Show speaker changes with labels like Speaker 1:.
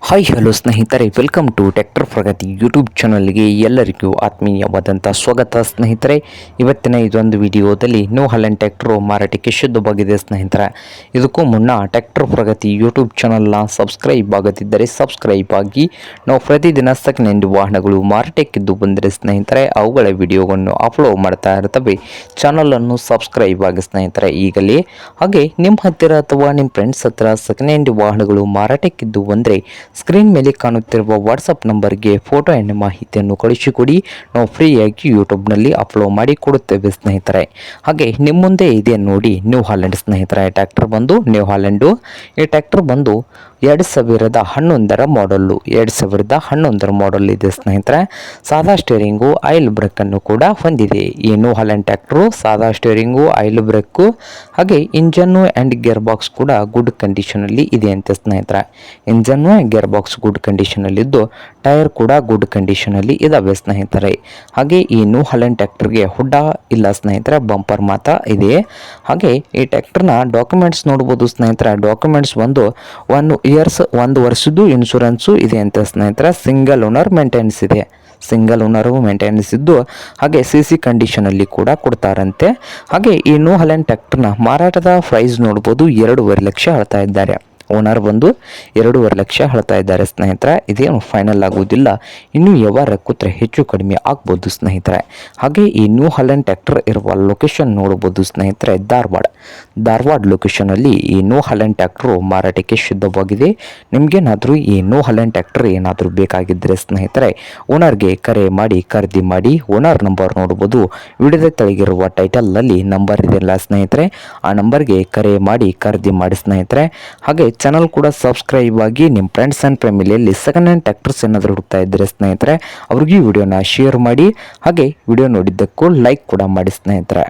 Speaker 1: Hi hello ಸ್ನೇಹಿತರೆ, welcome to tractor Pragati YouTube ಚಾನಲ್ಗೆ ಎಲ್ಲರಿಗೂ ಆತ್ಮೀಯವಾದಂಥ ಸ್ವಾಗತ. ಸ್ನೇಹಿತರೆ, ಇವತ್ತಿನ ಇದೊಂದು ವಿಡಿಯೋದಲ್ಲಿ ನ್ಯೂ ಹಾಲೆಂಡ್ ಟ್ರ್ಯಾಕ್ಟರು ಮಾರಾಟಕ್ಕೆ ಶುದ್ಧವಾಗಿದೆ. ಸ್ನೇಹಿತರೆ, ಇದಕ್ಕೂ ಮುನ್ನ ಟ್ರ್ಯಾಕ್ಟರ್ ಪ್ರಗತಿ ಯೂಟ್ಯೂಬ್ ಚಾನಲ್ನ ಸಬ್ಸ್ಕ್ರೈಬ್ ಆಗದಿದ್ದರೆ ಸಬ್ಸ್ಕ್ರೈಬ್ ಆಗಿ. ನಾವು ಪ್ರತಿದಿನ ಸೆಕೆಂಡ್ ಹ್ಯಾಂಡ್ ವಾಹನಗಳು ಮಾರಾಟಕ್ಕಿದ್ದು ಬಂದರೆ ಸ್ನೇಹಿತರೆ, ಅವುಗಳ ವಿಡಿಯೋವನ್ನು ಅಪ್ಲೋಡ್ ಮಾಡ್ತಾ ಇರ್ತವೆ. ಚಾನಲನ್ನು ಸಬ್ಸ್ಕ್ರೈಬ್ ಆಗಿ ಸ್ನೇಹಿತರೆ ಈಗಲೇ. ಹಾಗೆ ನಿಮ್ಮ ಹತ್ತಿರ ಅಥವಾ ನಿಮ್ಮ ಫ್ರೆಂಡ್ಸ್ ಹತ್ತಿರ ಸೆಕೆಂಡ್ ಹ್ಯಾಂಡ್ ವಾಹನಗಳು ಮಾರಾಟಕ್ಕಿದ್ದು ಬಂದರೆ ಸ್ಕ್ರೀನ್ ಮೇಲೆ ಕಾಣುತ್ತಿರುವ ವಾಟ್ಸಪ್ ನಂಬರ್ಗೆ ಫೋಟೋ ಎಣ್ಣೆ ಮಾಹಿತಿಯನ್ನು ಕಳಿಸಿಕೊಡಿ. ನಾವು ಫ್ರೀಯಾಗಿ ಯೂಟ್ಯೂಬ್ನಲ್ಲಿ ಅಪ್ಲೋಡ್ ಮಾಡಿ ಕೊಡುತ್ತೇವೆ ಸ್ನೇಹಿತರೆ. ಹಾಗೆ ನಿಮ್ಮ ಮುಂದೆ ಇದೆ ನೋಡಿ ನ್ಯೂ ಹಾಲೆಂಡ್ ಸ್ನೇಹಿತರೆ. ಟ್ರ್ಯಾಕ್ಟರ್ ಬಂದು ನ್ಯೂ ಹಾಲೆಂಡು. ಈ ಟ್ರ್ಯಾಕ್ಟರ್ ಬಂದು 2011 ಮಾಡಲ್ಲು. 2011 ಮಾಡಲ್ ಇದೆ ಸ್ನೇಹಿತರೆ. ಸಾದಾ ಸ್ಟೇರಿಂಗು, ಆಯಿಲ್ ಬ್ರೇಕನ್ನು ಕೂಡ ಹೊಂದಿದೆ. ಈ ನ್ಯೂ ಹಾಲೆಂಡ್ ಟ್ರ್ಯಾಕ್ಟರು ಸಾದಾ ಸ್ಟೇರಿಂಗು, ಆಯಿಲ್ ಬ್ರೇಕು, ಹಾಗೆ ಇಂಜನ್ನು ಆ್ಯಂಡ್ ಗೇರ್ ಬಾಕ್ಸ್ ಕೂಡ ಗುಡ್ ಕಂಡೀಷನಲ್ಲಿ ಇದೆ ಅಂತ ಸ್ನೇಹಿತರೆ. Engine gear box good ಕಂಡೀಷನಲ್ಲಿದ್ದು, tyre ಕೂಡ ಗುಡ್ ಕಂಡೀಷನಲ್ಲಿ ಇದಾವೆ ಸ್ನೇಹಿತರೆ. ಹಾಗೆ ಈ ನ್ಯೂ ಹಾಲೆಂಡ್ ಟ್ರ್ಯಾಕ್ಟರ್ಗೆ ಹುಡ್ಡ ಇಲ್ಲ ಸ್ನೇಹಿತರೆ, ಬಂಪರ್ ಮಾತ್ರ ಇದೆ. ಹಾಗೆ ಈ ಟ್ರ್ಯಾಕ್ಟರ್ನ ಡಾಕ್ಯುಮೆಂಟ್ಸ್ ನೋಡ್ಬೋದು ಸ್ನೇಹಿತರೆ. ಡಾಕ್ಯುಮೆಂಟ್ಸ್ ಒಂದು 1 ವರ್ಷದ್ದು ಇನ್ಶೂರೆನ್ಸು ಇದೆ ಅಂತ ಸ್ನೇಹಿತರೆ. ಸಿಂಗಲ್ ಓನರ್ ಮೇಂಟೆನೆನ್ಸ್ ಇದೆ. ಸಿಂಗಲ್ ಓನರು ಮೇಂಟೆನೆನ್ಸ್ ಇದ್ದು, ಹಾಗೆ CC ಕಂಡೀಷನಲ್ಲಿ ಕೂಡ ಕೊಡ್ತಾರಂತೆ. ಹಾಗೆ ಈ ನ್ಯೂ ಹಾಲೆಂಡ್ ಟ್ರ್ಯಾಕ್ಟರ್ನ ಮಾರಾಟದ ಪ್ರೈಸ್ ನೋಡ್ಬೋದು, 2.5 ಲಕ್ಷ ಹೇಳ್ತಾ ಇದ್ದಾರೆ. ಓನರ್ ಬಂದು 2.5 ಲಕ್ಷ ಹೇಳ್ತಾ ಇದ್ದಾರೆ ಸ್ನೇಹಿತರೆ. ಇದೇನು ಫೈನಲ್ ಆಗುವುದಿಲ್ಲ, ಇನ್ನೂ ವ್ಯವಹಾರ ಕೂತ್ರೆ ಹೆಚ್ಚು ಕಡಿಮೆ ಆಗ್ಬೋದು ಸ್ನೇಹಿತರೆ. ಹಾಗೆ ಈ ನ್ಯೂ ಹಾಲೆಂಡ್ ಟ್ರ್ಯಾಕ್ಟರ್ ಇರುವ ಲೊಕೇಶನ್ ನೋಡ್ಬೋದು ಸ್ನೇಹಿತರೆ, ಧಾರವಾಡ ಲೊಕೇಶನಲ್ಲಿ ಈ ನ್ಯೂ ಹಾಲೆಂಡ್ ಟ್ರ್ಯಾಕ್ಟರು ಮಾರಾಟಕ್ಕೆ ಶುದ್ಧವಾಗಿದೆ. ನಿಮಗೇನಾದರೂ ಈ ನ್ಯೂ ಹಾಲೆಂಡ್ ಟ್ರ್ಯಾಕ್ಟರ್ ಏನಾದರೂ ಬೇಕಾಗಿದ್ದರೆ ಸ್ನೇಹಿತರೆ, ಓನರ್ಗೆ ಕರೆ ಮಾಡಿ ಖರೀದಿ ಮಾಡಿ. ಓನರ್ ನಂಬರ್ ನೋಡ್ಬೋದು, ವಿಡಿಯೋದ ತೆಳಗಿರುವ ಟೈಟಲ್ನಲ್ಲಿ ನಂಬರ್ ಇದೆಯಲ್ಲ ಸ್ನೇಹಿತರೆ, ಆ ನಂಬರ್ಗೆ ಕರೆ ಮಾಡಿ ಖರೀದಿ ಮಾಡಿ ಸ್ನೇಹಿತರೆ. ಹಾಗೆ ಚಾನಲ್ ಕೂಡ ಸಬ್ಸ್ಕ್ರೈಬ್ ಆಗಿ. ನಿಮ್ಮ ಫ್ರೆಂಡ್ಸ್ ಆ್ಯಂಡ್ ಫ್ಯಾಮಿಲಿಯಲ್ಲಿ ಸೆಕೆಂಡ್ ಹ್ಯಾಂಡ್ ಟ್ರ್ಯಾಕ್ಟರ್ಸ್ ಏನಾದರೂ ಹುಡುಕ್ತಾ ಇದ್ದರೆ ಸ್ನೇಹಿತರೆ, ಅವ್ರಿಗೆ ಈ ವಿಡಿಯೋನ ಶೇರ್ ಮಾಡಿ. ಹಾಗೆ ವಿಡಿಯೋ ನೋಡಿದ್ದಕ್ಕೂ ಲೈಕ್ ಕೂಡ ಮಾಡಿ ಸ್ನೇಹಿತರೆ.